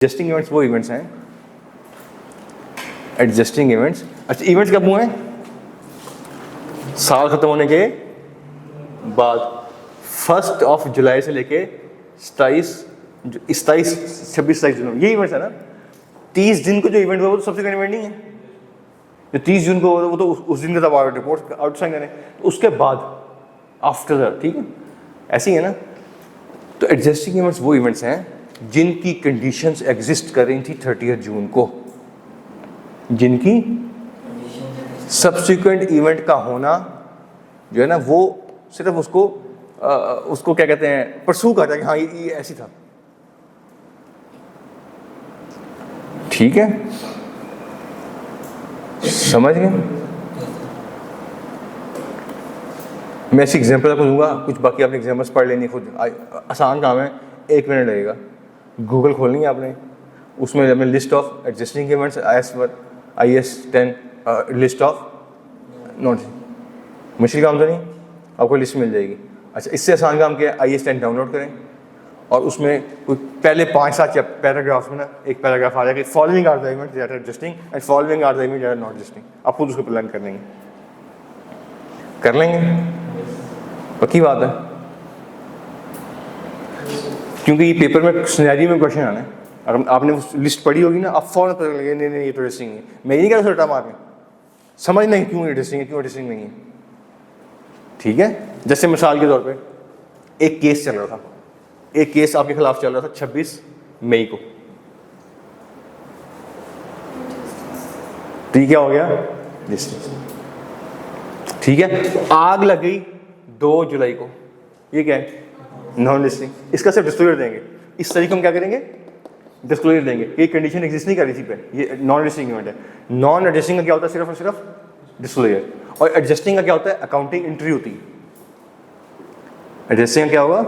Adjusting events वो events हैं, adjusting events. अच्छा, इवेंट्स कब हुए हैं? साल खत्म होने के बाद 1 जुलाई से लेके 26-27 जून, ये इवेंट्स है ना। 30 दिन को जो इवेंट हुआ वो तो सबसे इवेंट नहीं है। जो 30 जून को वो तो उस दिन का तब रिपोर्ट आउटसाइड करें, तो उसके बाद आफ्टर दैट, ठीक है, ऐसी है ना। तो एडजस्टिंग इवेंट्स वो इवेंट्स हैं जिनकी कंडीशंस एग्जिस्ट कर रही थी 30 जून को, जिनकी सब्सिक्वेंट इवेंट का होना जो है ना वो सिर्फ उसको क्या कहते हैं, परसू करता है कि हाँ ये ऐसी था, ठीक है, समझ गए। मैं ऐसी एग्जांपल आपको दूंगा कुछ, बाकी आपने एग्जांपल्स पढ़ लेनी खुद, आसान काम है, 1 मिनट लगेगा। गूगल खोलनी है आपने, उसमें आपने list of existing events IAS 10 list of note, मुश्किल काम तो नहीं, आपको लिस्ट मिल जाएगी। अच्छा, इससे आसान काम क्या है, IAS 10 डाउनलोड करें और उसमें कोई पहले 5-7 पैराग्राफ्स में ना एक पैराग्राफ आ जाएगा, following are the events that are adjusting and following are the events that are not adjusting. आप खुद उसको प्लान कर लेंगे, पक्की बात है, क्योंकि ये पेपर में सिनेरियो में क्वेश्चन आना है। अगर आपने लिस्ट पढ़ी होगी ना, आप फौरन पता लगे नहीं ये तो एडजस्टिंग है। मैं ये नहीं कह रहा रटा मारने, समझ नहीं क्यों एडजस्टिंग है, क्यों एडजस्टिंग नहीं है, ठीक है। जैसे मिसाल के तौर पे एक केस चल रहा था, एक केस आपके खिलाफ चल रहा था 26 मई को, तो ये क्या हो गया, ठीक है। आग लग गई 2 जुलाई को, ये क्या है, नॉन लिस्टिंग। इसका सिर्फ डिस्क्लोजर देंगे, इस तरीके हम क्या करेंगे, डिस्क्लोजर देंगे। ये कंडीशन एग्जिस्ट नहीं कर रही थी पे, ये नॉन लिस्टिंग इवेंट है। नॉन एडजस्टिंग का क्या होता है, सिर्फ और सिर्फ डिस्क्लोजर, और एडजस्टिंग का क्या होता है, अकाउंटिंग एंट्री होती है। एडजस्टिंग का क्या होगा,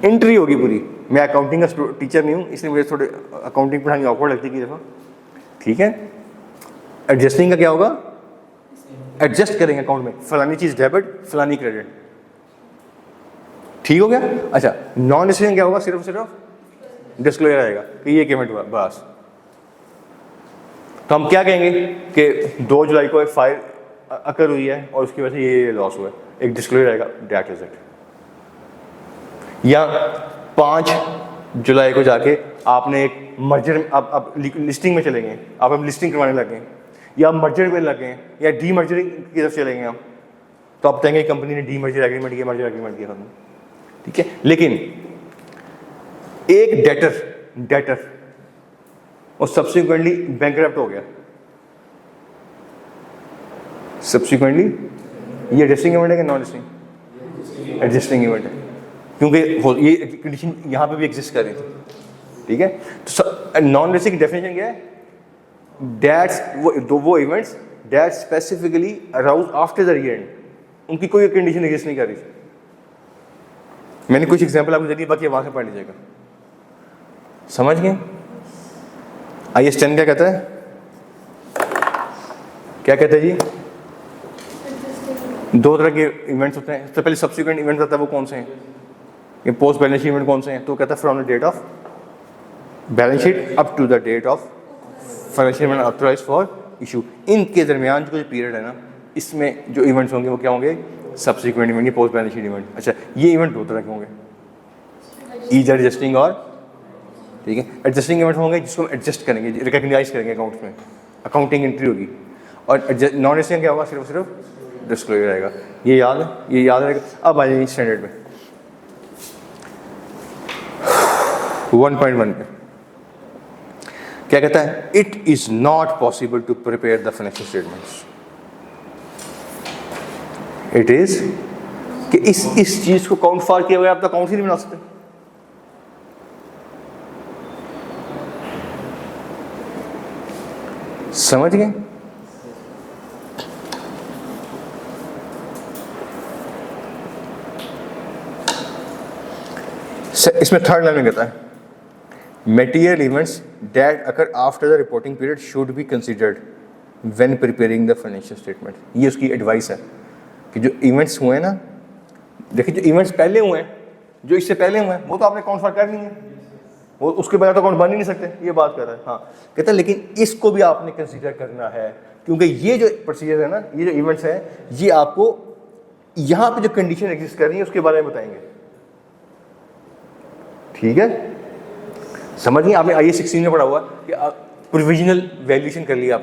एंट्री होगी पूरी। मैं अकाउंटिंग का टीचर नहीं हूँ, इसलिए मुझे थोड़े अकाउंटिंग पढ़ानी ऑकवर्ड लगती है कि दफ़ा, ठीक है। एडजस्टिंग का क्या होगा, एडजस्ट करेंगे अकाउंट में, फलानी चीज़ डेबिट फलानी क्रेडिट, ठीक हो गया। अच्छा, नॉन डिस्क्लोजर क्या होगा, सिर्फ सिर्फ डिस्क्लोजर आएगा कि ये पेमेंट हुआ, बस। तो हम क्या कहेंगे कि 2 जुलाई को एक फायर अकर हुई है और उसकी वजह से ये लॉस हुआ है, एक डिस्क्लोजर आएगा, दैट इज इट। या 5 जुलाई को जाके आपने एक मर्जर, आप लिस्टिंग में चलेंगे, आप हम लिस्टिंग करवाने लगे, या मर्जर में लगे, या डी मर्जरिंग की तरफ चलेंगे हम, तो आप कहेंगे कंपनी ने डी मर्जर एग्रीमेंट किया, मर्जर एग्रीमेंट किया, ठीक है। लेकिन एक डेटर और सब्सिक्वेंटली बैंकरप्ट हो गया, सब्सिक्वेंटली ये एडजस्टिंग इवेंट है कि नॉन एडजस्टिंग, एडजस्टिंग इवेंट है, क्योंकि ये कंडीशन यहाँ पे भी एग्जिस्ट कर रही थी, ठीक है। तो नॉन एडजस्टिंग डेफिनेशन क्या है, दैट्स वो events that specifically arouse after the year, उनकी कोई कंडीशन एग्जिस्ट नहीं कर रही थी। मैंने कुछ एग्जांपल आपको दे दिए, बाकी वहां से पढ़ लीजिएगा, समझ गए। IAS 10 क्या कहता है, क्या कहता है जी, 2 तरह के इवेंट्स होते हैं। सबसे पहले सब्सिक्वेंट इवेंट होता है, वो कौन से हैं, ये पोस्ट बैलेंस शीट इवेंट कौन से हैं, तो कहता है from the date of balance sheet up to the date of financial event authorized for issue. इनके दरमियान जो पीरियड है ना, इसमें जो इवेंट्स होंगे वो क्या होंगे, subsequent event, post balance sheet event. अच्छा, ये इवेंट 2 तरह के होंगे, ईदर एडजस्टिंग और, ठीक है। एडजस्टिंग इवेंट होंगे जिसको हम एडजस्ट करेंगे, रिकॉग्नाइज करेंगे अकाउंट्स में, अकाउंटिंग एंट्री होगी। और नॉन एडजस्टिंग क्या होगा, सिर्फ सिर्फ डिस्क्लोजर आएगा। ये याद रहेगा। अब आ जाइए स्टैंडर्ड में 1.1 पे क्या कहता है, it is not possible to prepare the financial statements. It is कि इस चीज को काउंट फॉर किया हुआ आप तो अकाउंट ही नहीं बना सकते। समझ गए। इसमें थर्ड लाइन में कहता है, material events that occur after the reporting period should be considered when preparing the financial statement। ये उसकी एडवाइस है कि जो इवेंट्स हुए हैं ना, देखिए जो इवेंट्स पहले हुए हैं, जो इससे पहले हुए हैं, वो तो आपने काउंट फॉर कर नहीं है, वो उसके बगैर तो अकाउंट बन ही नहीं सकते, ये बात कर रहा है। हाँ कहता है लेकिन इसको भी आपने कंसीडर करना है, क्योंकि ये जो प्रोसीजर है ना, ये जो इवेंट्स हैं, ये आपको यहाँ पे जो कंडीशन एग्जिस्ट कर रही है उसके बारे में बताएंगे। ठीक है, समझ गए? आपने IAS 16 में पढ़ा हुआ कि प्रोविजनल वैल्यूएशन कर लिया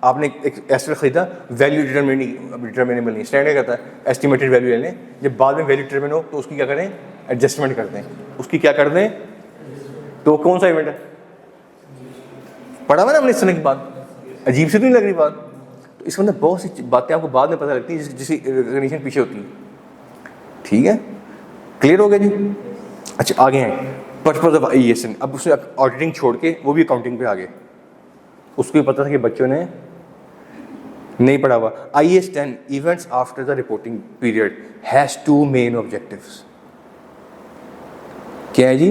आपने एक एसेट खरीदा, वैल्यू डिटरमिनेबल नहीं, स्टैंडर्ड कहता है एस्टिमेटेड वैल्यू ले लें, जब बाद में वैल्यू डिटरमिन हो तो उसकी क्या करें, एडजस्टमेंट करते हैं, उसकी क्या कर दें। तो कौन सा इवेंट है, पढ़ा हुआ ना हमने इस तरह की बात, अजीब से तो नहीं लग रही बात। तो इसके अंदर बहुत सी बातें आपको बाद में पता लगती हैं जिसकी कंडीशन पीछे होती है। ठीक है, क्लियर हो गया जी? अच्छा आगे हैं पर्पज ऑफ IAS। अब उसने ऑडिटिंग छोड़ के वो भी अकाउंटिंग पे आ गए, उसको भी पता था कि बच्चों ने नहीं पढ़ा हुआ। IAS 10 events after the reporting period has 2 main objectives. क्या है जी?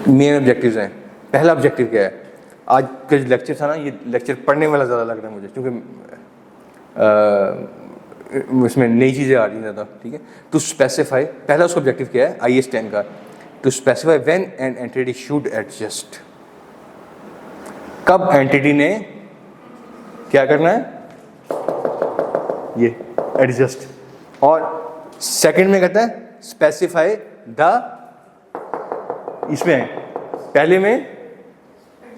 मेन ऑब्जेक्टिव्स हैं। पहला ऑब्जेक्टिव क्या है? आज का जो लेक्चर था ना, ये लेक्चर पढ़ने वाला ज़्यादा लग रहा है मुझे, क्योंकि इसमें नई चीज़ें आ रही हैं ज़्यादा। ठीक है, टू स्पेसिफाई, पहला उसका ऑब्जेक्टिव क्या है IAS 10 का, to specify when an entity should adjust, कब एंटिटी ने क्या करना है, ये एडजस्ट। और सेकंड में कहता है स्पेसिफाई द, इसमें पहले में,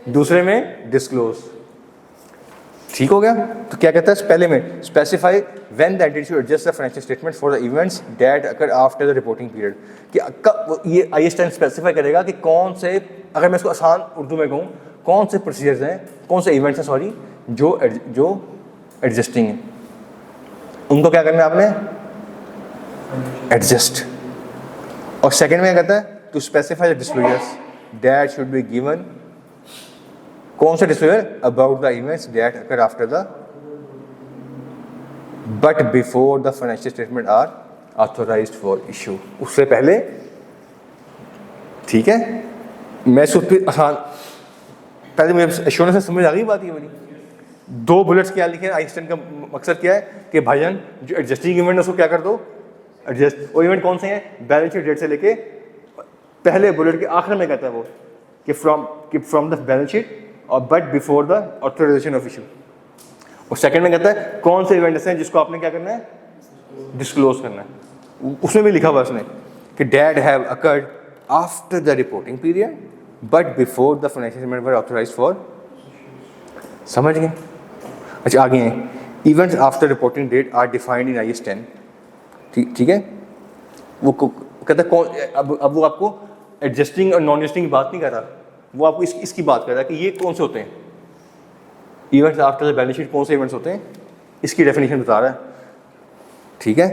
दूसरे में डिस्क्लोज। ठीक हो गया? तो क्या कहता है पहले में, specify when the entity should adjust the financial statement for the events that occur after the reporting period, कि ये IAS 10 स्पेसिफाई करेगा कि कौन से, अगर मैं इसको आसान उर्दू में कहूँ, कौन से प्रोसीजर्स हैं, कौन से इवेंट्स हैं सॉरी, जो एडजस्टिंग है, उनको क्या करना है आपने, एडजस्ट। और सेकंड में कहता है to specify the disclosures that should be given, कौन सा disclosure, about the events that occur after the but before the financial statement are authorized for issue, उससे पहले। ठीक है, मैं सुप्रीम आसान, पहले मुझे एश्योरेंस से समझ आ गई बात। ये मेरी 2 बुलेट्स क्या लिखे हैं IAS 10 का मकसद क्या है कि भाईजान जो एडजस्टिंग इवेंट है उसको क्या कर दो, एडजस्ट। वो इवेंट कौन से हैं, बैलेंस शीट डेट से लेके पहले बुलेट के आखिर में कहता है वो कि फ्रॉम द बैलेंस शीट और but before the authorization of issue. और सेकंड में कहता है कौन से इवेंट्स हैं जिसको आपने क्या करना है, डिस्क्लोज करना है। उसमें भी लिखा हुआ उसने कि that have occurred after the reporting period but before the financial statement were authorized for. समझ गए? अच्छा आगे हैं, events after reporting date are defined in IAS 10। ठीक है, वो कहता है कौन, अब वो आपको एडजस्टिंग और नॉन एडजस्टिंग की बात नहीं कर रहा, वो आपको इसकी बात कर रहा है कि ये कौन से होते हैं events after the balance sheet, कौन से इवेंट्स होते हैं, इसकी डेफिनेशन बता रहा है। ठीक है,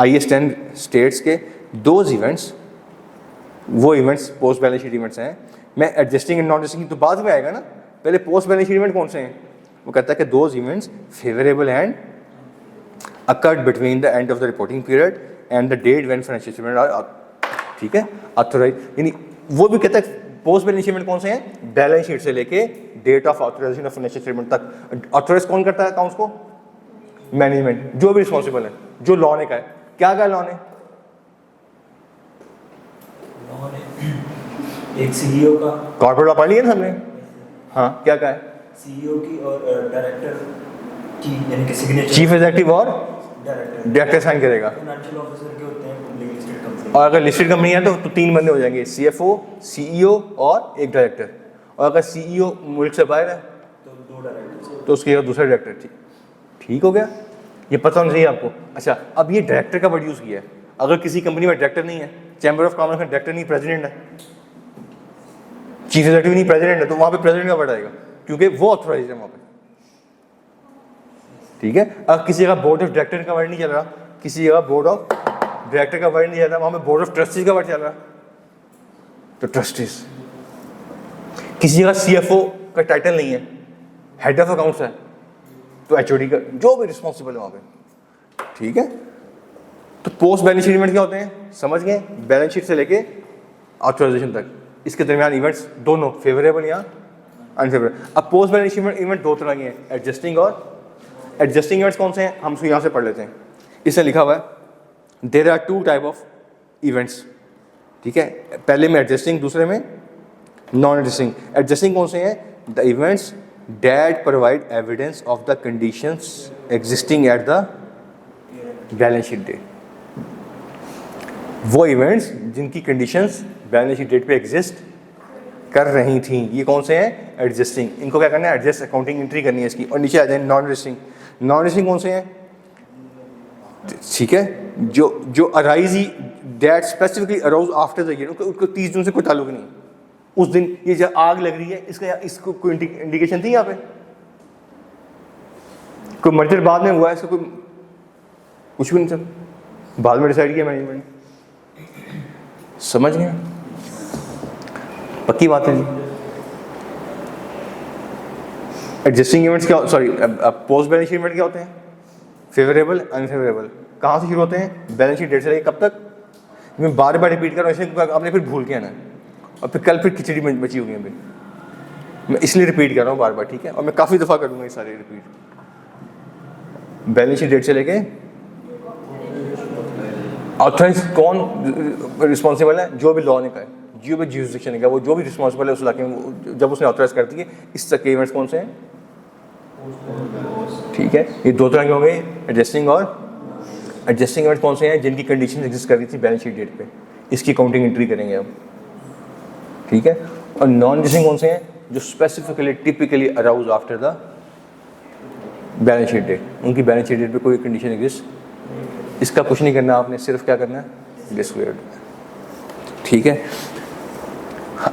IAS 10 स्टेट्स के दोज इवेंट्स, वो events post balance sheet events हैं। मैं एडजस्टिंग एंड नॉन एडजस्टिंग तो बाद में आएगा ना, पहले पोस्ट बैलेंस शीट इवेंट कौन से हैं। वो कहता है कि those events favourable and occurred between the end of the reporting period and the date when financial statement are, ठीक है, ऑथराइज। यानी वो भी कहता है पोस्ट बैलेंस शीट कौन से हैं, बैलेंस शीट से लेके date of authorization of financial statement तक। ऑथराइज कौन करता है अकाउंट्स को, मैनेजमेंट, जो भी रिस्पॉन्सिबल है, जो लॉ ने कहा है। क्या कहा लॉ ने, एक CEO का, कॉर्पोरेट लॉ पढ़ लिया ना हमने। हाँ क्या कहा है, CEO की और डायरेक्टर की, यानी कि सिग्नेचर चीफ एग्जीक्यूटिव और डायरेक्टर साइन करेगा। फाइनेंशियल ऑफिसर के होते हैं लिस्टेड कंपनी, और अगर लिस्टेड कंपनी है तो 3 बंदे हो जाएंगे, CFO, CEO और एक डायरेक्टर। और अगर CEO मुल्क से बाहर है तो 2 डायरेक्टर, तो उसके दूसरा डायरेक्टर। ठीक हो गया, ये पता होना चाहिए आपको। अच्छा अब ये डायरेक्टर का वर्ड यूज़ किया है, अगर किसी कंपनी में डायरेक्टर नहीं है, चैम्बर ऑफ कॉमर्स में डायरेक्टर नहीं, प्रेसिडेंट है, चीफ एग्जीक्यूटिव नहीं, प्रेसिडेंट है, तो वहाँ पे प्रेसिडेंट का वर्ड आएगा, क्योंकि वो ऑथराइज है वहाँ पे। ठीक है, अगर किसी जगह बोर्ड ऑफ डायरेक्टर का वर्ड नहीं चल रहा, किसी जगह बोर्ड ऑफ डायरेक्टर का वर्ड नहीं चल रहा, वहाँ पे बोर्ड ऑफ ट्रस्टीज का वर्ड चल रहा, तो ट्रस्टीज। किसी जगह CFO का टाइटल नहीं है, हेड ऑफ अकाउंट्स है, तो HOD का, जो भी रिस्पॉन्सिबल है वहाँ पे। ठीक है, तो पोस्ट बैलेंस शीट इवेंट क्या होते हैं, समझ गए, बैलेंस शीट से लेके ऑथराइजेशन तक, इसके दरमियान इवेंट्स दोनों फेवरेबल या अनफेवरेबल। अब पोस्ट बैलेंस शीट इवेंट 2 तरह के हैं, एडजस्टिंग और एडजस्टिंग इवेंट्स कौन से हैं, हम उसको यहाँ से पढ़ लेते हैं। इसमें लिखा हुआ है there are 2 type of events. ठीक है, पहले में एडजस्टिंग, दूसरे में नॉन एडजस्टिंग। एडजस्टिंग कौन से हैं? The events that provide evidence of the conditions existing at the balance sheet date. वो इवेंट्स जिनकी कंडीशंस बैलेंस शीट डेट पे एग्जिस्ट कर रही थी, ये कौन से हैं? एडजस्टिंग। इनको क्या करना है? एडजस्ट अकाउंटिंग एंट्री करनी है इसकी। और नीचे आ जाए नॉन एडजस्टिंग। नॉन एडजस्टिंग कौन से हैं? ठीक है, जो arise he that specifically arouse after the year, उसको 30 जून से कोई ताल्लुक नहीं। उस दिन ये जब आग लग रही है, इसको कोई इंडिकेशन थी यहाँ पे? कोई मर्जर बाद में हुआ है, इसका कोई कुछ भी नहीं चल, बाद में डिसाइड किया मैनेजमेंट ने। समझ गए? पक्की बात है जी। एडजस्टिंग इवेंट्स क्या, sorry post balance sheet event क्या होते हैं? Favourable, unfavourable. कहाँ से शुरू होते हैं? बैलेंस शीट डेट से लेकर कब तक? मैं बार बार रिपीट कर रहा हूँ, ऐसे आपने फिर भूल के आना है और फिर कल फिर खिचड़ी में बची होगी अभी। मैं इसलिए रिपीट कर रहा हूँ बार बार, ठीक है? और मैं काफ़ी दफ़ा करूँगा ये सारे रिपीट। बैलेंस शीट डेट से लेके ऑथराइज कौन रिस्पॉन्सिबल है? जो भी लॉ ने कहा है, जो भी जुरिसडिक्शन ने कहा, वो जो भी रिस्पॉन्सिबल है उस इलाके में, जब उसने ऑथराइज कर दी है। इस तक के इवेंट्स कौन से हैं? ठीक है, ये दो तरह के होंगे, एडजस्टिंग और एडजस्टिंग इवेंट कौन से हैं? जिनकी कंडीशन एग्जिस्ट कर रही थी बैलेंस शीट डेट पे, इसकी काउंटिंग एंट्री करेंगे अब, ठीक है? और नॉन एडजस्टिंग कौन से हैं? जो specifically typically arise after the balance sheet date, उनकी बैलेंस शीट डेट पे कोई कंडीशन एग्जिस्ट। इसका कुछ नहीं करना आपने, सिर्फ क्या करना है? डिस्क्लेयर्ड, ठीक है?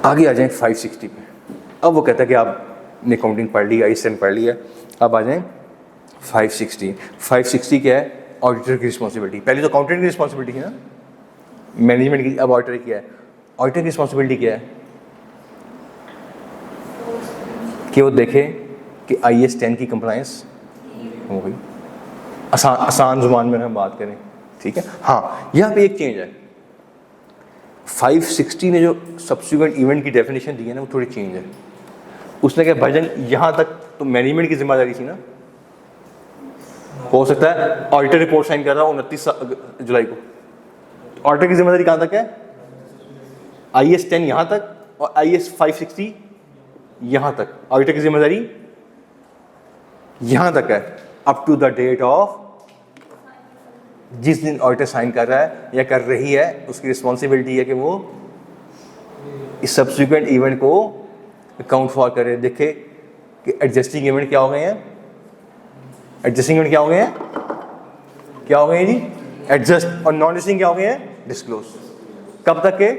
आगे आ जाएं 560 पे। अब वो कहता है कि आपने काउंटिंग पढ़ ली, ISN पढ़ लिया, अब आ जाएं 560। 560 क्या है? ऑडिटर की रिस्पॉन्सिबिलिटी। पहले तो अकाउंटेंट की रिस्पॉन्सिबिलिटी है ना, मैनेजमेंट की, अब ऑडिटर की है। ऑडिटर की रिस्पॉन्सिबिलिटी क्या है? कि वो देखे कि IAS 10 की कंप्लायंस हो गई। आसान जुबान में हम बात करें, ठीक है? हाँ, यहाँ पे एक चेंज है। 560 ने जो सब्सिक्वेंट इवेंट की डेफिनेशन दी है ना, वो थोड़ी चेंज है। उसने कहा भाईजान यहाँ तक तो मैनेजमेंट की जिम्मेदारी थी ना, हो सकता है ऑडिटर रिपोर्ट साइन कर रहा हूँ 29 जुलाई को, ऑडिटर की जिम्मेदारी कहाँ तक है? IAS 10 यहाँ तक और IAS 560 यहाँ तक। ऑडिटर की जिम्मेदारी यहाँ तक है, up to the date of जिस दिन ऑडिटर साइन कर रहा है या कर रही है, उसकी रिस्पॉन्सिबिलिटी है कि वो इस सब्सिक्वेंट इवेंट को अकाउंट फॉर करे, देखे कि एडजस्टिंग इवेंट क्या हो गए हैं। एडजस्टिंग इवेंट क्या हो गए हैं? क्या हो गए हैं जी? एडजस्ट। और नॉन एडजस्टिंग क्या हो गए हैं? डिस्क्लोज। कब तक के?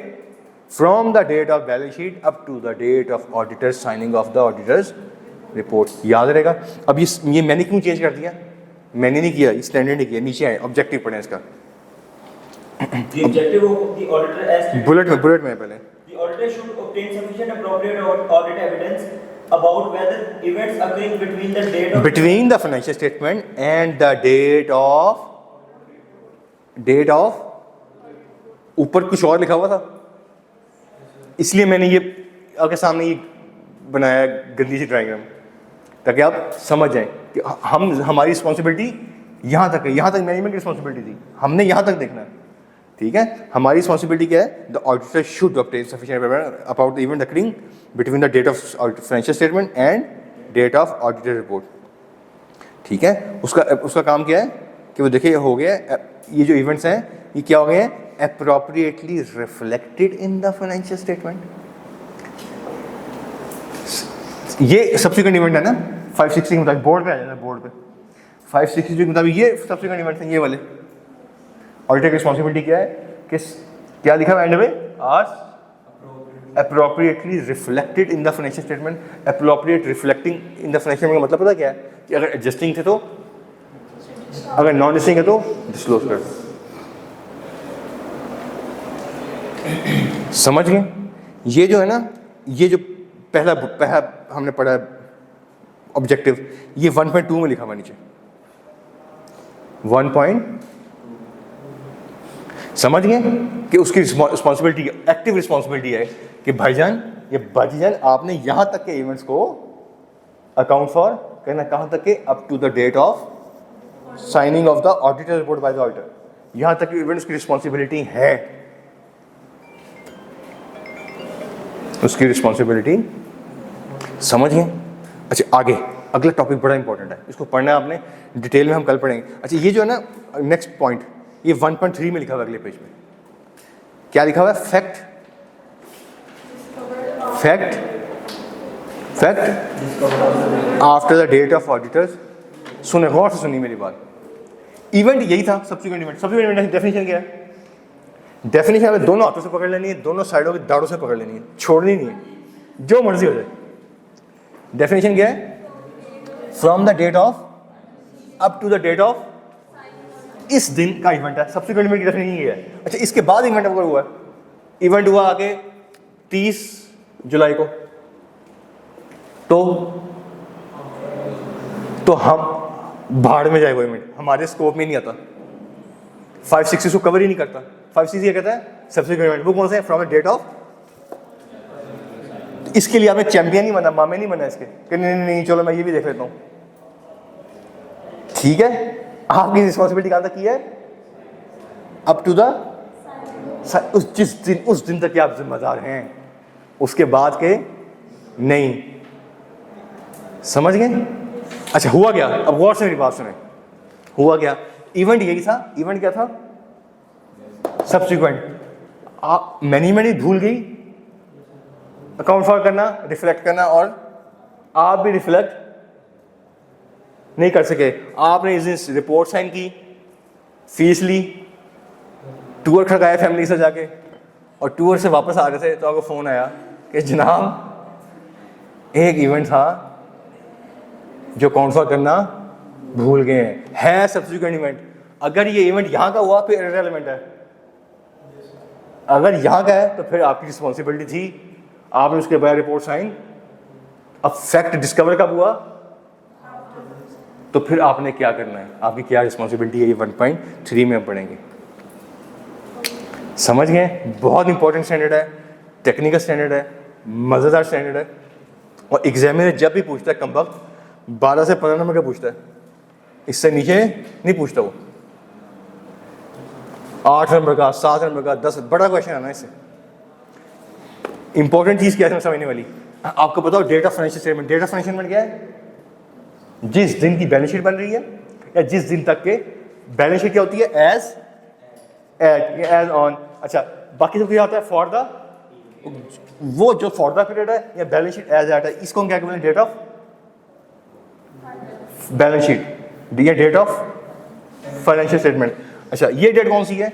From the date of balance sheet up to the date of auditor signing of the auditor's report. याद रहेगा। अब ये मैंने क्यों चेंज कर दिया? मैंने नहीं किया, ये स्टैंडर्ड ने किया। नीचे आए, ऑब्जेक्टिव पढ़ें इसका। The objective of the auditor as bullet में पहले the auditor should obtain sufficient appropriate audit evidence about whether events occurring between the date of between the financial statement and the date of ऊपर कुछ और लिखा हुआ था, इसलिए मैंने ये आपके सामने ये बनाया गंदी सी डायग्राम, ताकि आप समझ जाएं कि हमारी रिस्पॉन्सिबिलिटी यहाँ तक है। यहाँ तक मैनेजमेंट की रिस्पॉन्सिबिलिटी थी, हमने यहाँ तक देखना है, ठीक है? हमारी रिस्पॉन्सिबिलिटी क्या है? The auditor should obtain sufficient evidence about the event occurring between the date of financial statement and date of auditor report, ठीक है? उसका काम क्या है कि वो देखिए हो गया, ये जो इवेंट्स हैं ये क्या हो गए हैं? appropriately reflected in the financial statement। ये सब्सिक्वेंट इवेंट है ना 560 के मुताबिक, बोर्ड पे आ जाता है, बोर्ड पे 560 के मुताबिक ये सब्सिक्वेंट इवेंट हैं, ये वाले। ऑडिटर की रिस्पॉन्सिबिलिटी क्या है? क्या लिखा है एंड में? आज appropriately reflected in the financial statement। appropriate reflecting in the financial statement का मतलब पता क्या है? कि अगर एडजस्टिंग थे तो, अगर नॉन एडजस्टिंग है तो डिस्क्लोज कर दो। समझ गए? ये जो है ना, ये जो पहला हमने पढ़ा ऑब्जेक्टिव, ये 1.2 में लिखा हुआ नीचे 1. समझ गए कि उसकी रिस्पॉन्सिबिलिटी, एक्टिव रिस्पॉन्सिबिलिटी है कि भाईजान ये बाजीजान आपने यहाँ तक के इवेंट्स को अकाउंट फॉर करना, कहाँ तक के? Up to the date of signing of the auditor report by the auditor. यहाँ तक के इवेंट्स की रिस्पॉन्सिबिलिटी है। उसकी रिस्पॉन्सिबिलिटी समझ गए। अच्छा आगे अगला टॉपिक बड़ा इंपॉर्टेंट है, इसको पढ़ना है आपने, डिटेल में हम कल पढ़ेंगे। अच्छा ये जो है ना नेक्स्ट पॉइंट, ये 1.3 में लिखा हुआ है अगले पेज में, क्या लिखा हुआ है? Fact after the date of auditor's. सुने गौर से सुनिए मेरी बात, इवेंट यही था subsequent event. Subsequent event definition क्या है? डेफिनेशन हमें दोनों हाथों से पकड़ लेनी है, दोनों साइडों की दाढ़ों से पकड़ लेनी है, छोड़नी नहीं है, जो मर्जी हो जाए। डेफिनेशन क्या है? From the date of up to the date of, इस दिन का इवेंट है सब्सिक्वेंट इवेंट की डेफिनेशन ये है। अच्छा इसके बाद इवेंट अगर हुआ है, इवेंट हुआ आगे 30 जुलाई को, तो हम भाड़ में जाए वो इवेंट, हमारे स्कोप में नहीं आता, 560 को कवर ही नहीं करता। 560 क्या कहता है? Subsequent event. वो कौन सा है? From the date of. इसके लिए आपने चैंपियन नहीं बना, मामे नहीं बना इसके कि नहीं चलो मैं ये भी देख लेता हूं, ठीक है। आपकी रिस्पॉन्सिबिलिटी कहां तक की है? अप टू द उस दिन तक आप जिम्मेदार हैं, उसके बाद के नहीं। समझ गए? अच्छा हुआ क्या? अब गौर से मेरी बात सुने, हुआ क्या? इवेंट यही था। इवेंट क्या था? सब्सिक्वेंट। मैनेजमेंट भूल गई अकाउंट फॉर करना, रिफ्लेक्ट करना, और आप भी रिफ्लेक्ट नहीं कर सके। आपने इस दिन रिपोर्ट साइन की, फीस ली, टूर खड़काया फैमिली से जाके, और टूर से वापस आ रहे थे तो आपको फ़ोन आया कि जनाब एक इवेंट था जो अकाउंट फॉर करना भूल गए हैं, है सब्सिक्वेंट इवेंट। अगर ये इवेंट यहाँ का हुआ फिर इररिलेवेंट है, अगर यहाँ का है तो फिर आपकी रिस्पॉन्सिबिलिटी थी, आपने उसके बाद रिपोर्ट साइन। अब फैक्ट डिस्कवर कब हुआ? तो फिर आपने क्या करना है, आपकी क्या रिस्पॉन्सिबिलिटी है, ये 1.3 में हम पढ़ेंगे। समझ गए? बहुत इंपॉर्टेंट स्टैंडर्ड है, टेक्निकल स्टैंडर्ड है, मज़ेदार स्टैंडर्ड है, और एग्जामिनर जब भी पूछता है कम वक्त 12 से 15 नंबर का पूछता है, इससे नीचे नहीं पूछता वो। 8 नंबर का, 7 नंबर का, 10, बड़ा क्वेश्चन आना इससे। इंपॉर्टेंट चीज़ क्या है समझने वाली? आपको बताओ date of financial statement. Date of financial statement क्या है? जिस दिन की बैलेंस शीट बन रही है, या जिस दिन तक के बैलेंस शीट क्या होती है? As at, as on. अच्छा बाकी सब क्या होता है? फॉर द, वो जो फॉर द पीरियड है या बैलेंस शीट एज एट है, इसको हम क्या कहते हैं? डेट ऑफ बैलेंस शीट, या डेट ऑफ फाइनेंशियल स्टेटमेंट। अच्छा ये डेट कौन सी है?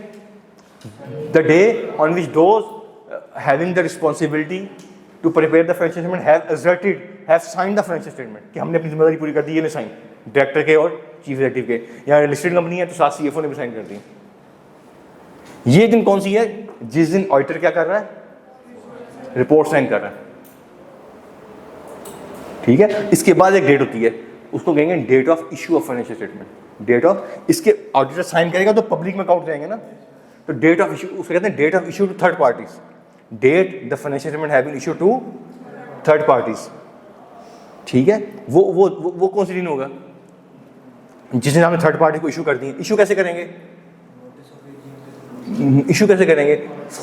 The day on which those having the responsibility to prepare the financial statement have signed the financial statement, कि हमने अपनी जिम्मेदारी पूरी कर दी, ये ने साइन, डायरेक्टर के और चीफ एग्जीक्यूटिव के। या लिस्टेड कंपनी है तो साथ सीएफओ ने भी साइन कर दी। ये दिन कौन सी है? जिस दिन ऑडिटर क्या कर रहा है? रिपोर्ट साइन कर रहा है, ठीक है। इसके बाद एक डेट होती है, उसको कहेंगे date of issue of financial statement. Date of, इसके ऑडिटर साइन करेगा तो पब्लिक में काउंट जाएंगे ना, तो डेट ऑफ इशू उसको कहते हैं date of issue to third parties. Date the financial statement have been issue to third parties, ठीक है। वो कौन सी दिन होगा? जिस दिन आपने थर्ड पार्टी को इशू कर दी। इशू कैसे करेंगे? इशू कैसे करेंगे?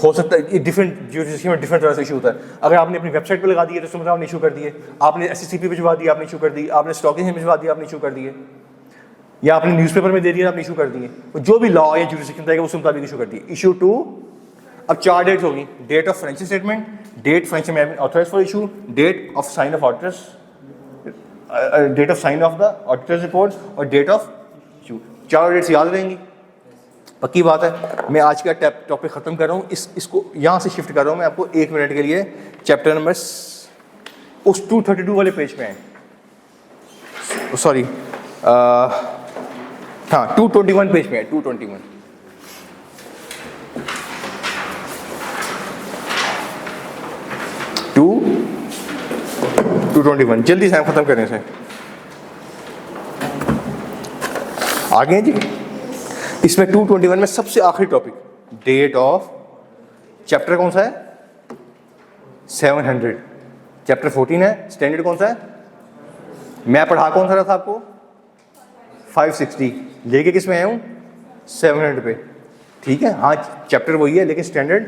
हो सकता है डिफरेंट ज्यूरिडिक्शन में डिफरेंट तरह से इशू होता है। अगर आपने अपनी वेबसाइट पे लगा दिए तो उसमें आपने इशू कर दिए, आपने एससीसीपी भिजवा दी आपने इशू कर दी, आपने स्टॉक एक्सचेंज भिजवा दिया आपने इशू कर दिए, या आपने न्यूज़पेपर में दे दिया आपने इशू कर दिए। जो भी लॉ या ज्यूरिडिक्शन था उसके मुताबिक इशू कर दिए। इशू टू, अब 4 डेट्स होगी: date of financial statement, date financial management authorized for issue, date of sign of auditors, date of sign of the auditor's report, और डेट ऑफ इशू। 4 डेट्स याद रहेंगी, पक्की बात है। मैं आज का टॉपिक ख़त्म कर रहा हूँ, इसको यहाँ से शिफ्ट कर रहा हूँ मैं आपको 1 मिनट के लिए। चैप्टर नंबर उस 232 वाले पेज में है, सॉरी हाँ 221 पेज में है, 221। टू 221 जल्दी से हम खत्म करने से आगे जी। इसमें 221 में सबसे आखिरी टॉपिक डेट ऑफ, चैप्टर कौन सा है? 700। चैप्टर 14 है। स्टैंडर्ड कौन सा है? मैं पढ़ा कौन सा रहा था आपको? 560। लेके किस में आया हूँ? 700 पे, ठीक है। हाँ चैप्टर वही है लेकिन स्टैंडर्ड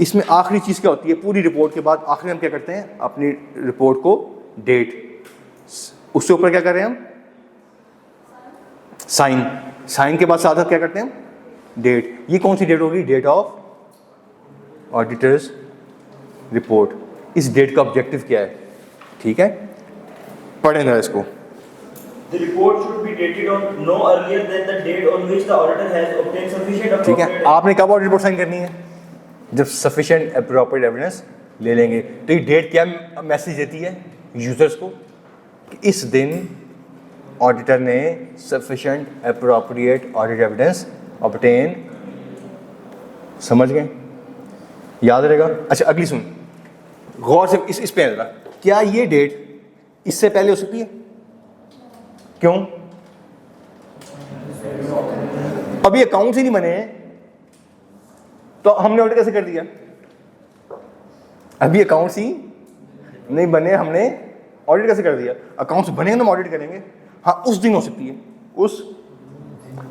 इसमें आखिरी चीज़ क्या होती है पूरी रिपोर्ट के बाद? आखिर हम क्या करते हैं अपनी रिपोर्ट को डेट, उससे ऊपर क्या कर रहे हैं हम? साइन। साइन के बाद साथ क्या करते हैं हम? डेट। ये कौन सी डेट होगी? Date of auditor's report. इस डेट का ऑब्जेक्टिव क्या है? ठीक है, पढ़ें जरा इसको। The report should be dated on no earlier than the date on which the auditor has obtained sufficient ठीक है, appropriate. आपने कब ऑडिट रिपोर्ट साइन करनी है? जब सफिशिएंट एप्रोप्रिएट एविडेंस ले लेंगे। तो ये डेट क्या मैसेज देती है यूजर्स को कि इस दिन ऑडिटर ने sufficient appropriate audit evidence obtain. समझ गए? याद रहेगा? अच्छा अगली सुन, गौर से इस पे जरा। क्या ये डेट इससे पहले हो सकती है? क्यों? अभी अकाउंट्स ही नहीं बने हैं तो हमने ऑडिट कैसे कर दिया? अभी अकाउंट्स ही नहीं बने, हमने ऑडिट कैसे कर दिया? अकाउंट्स बनेंगे तो हम ऑडिट करेंगे। हाँ उस दिन हो सकती है, उस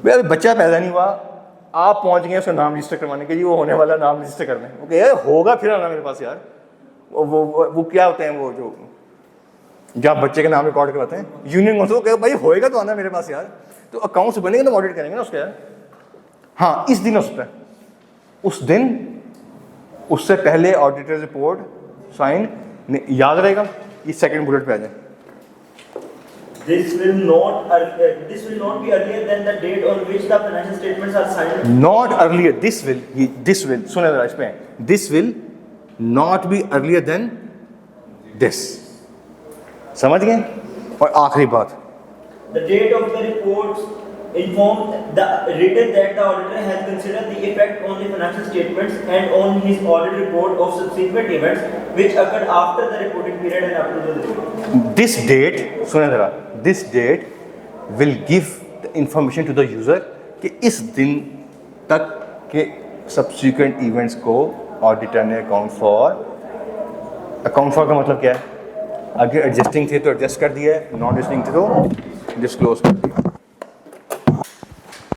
भाई अभी बच्चा पैदा नहीं हुआ, आप पहुंच गए उसका नाम रजिस्टर करवाने के लिए, वो होने वाला नाम रजिस्टर करने। ओके यार होगा फिर आना मेरे पास यार। वो क्या होते हैं वो जो जब बच्चे का नाम रिकॉर्ड करवाते हैं यूनियन काउंसिल, कहे भाई होएगा तो आना मेरे पास यार। तो अकाउंट्स बनेंगे तो ऑडिट करेंगे ना उसका यार। हाँ इस दिन हो सकता है, उस दिन, उससे पहले ऑडिटर रिपोर्ट साइन। याद रहेगा? ये सेकंड बुलेट पे आ जाए। This will not be earlier than the date on which the financial statements are signed. Not earlier, this will सुने जरा इस पे, this will not be earlier than this. समझ गए? और आखिरी बात, The date of the reports inform the written that the auditor has considered the effect on the financial statements and on his audit report of subsequent events which occurred after the reporting period and up to the report. This date, सुने जरा, this date will give the information to the user कि इस दिन तक के subsequent events को auditor ने account for का मतलब क्या है? अगर एडजस्टिंग थे तो एडजस्ट कर दिया है, नॉन एडजस्टिंग थे तो डिस्क्लोज कर दिया।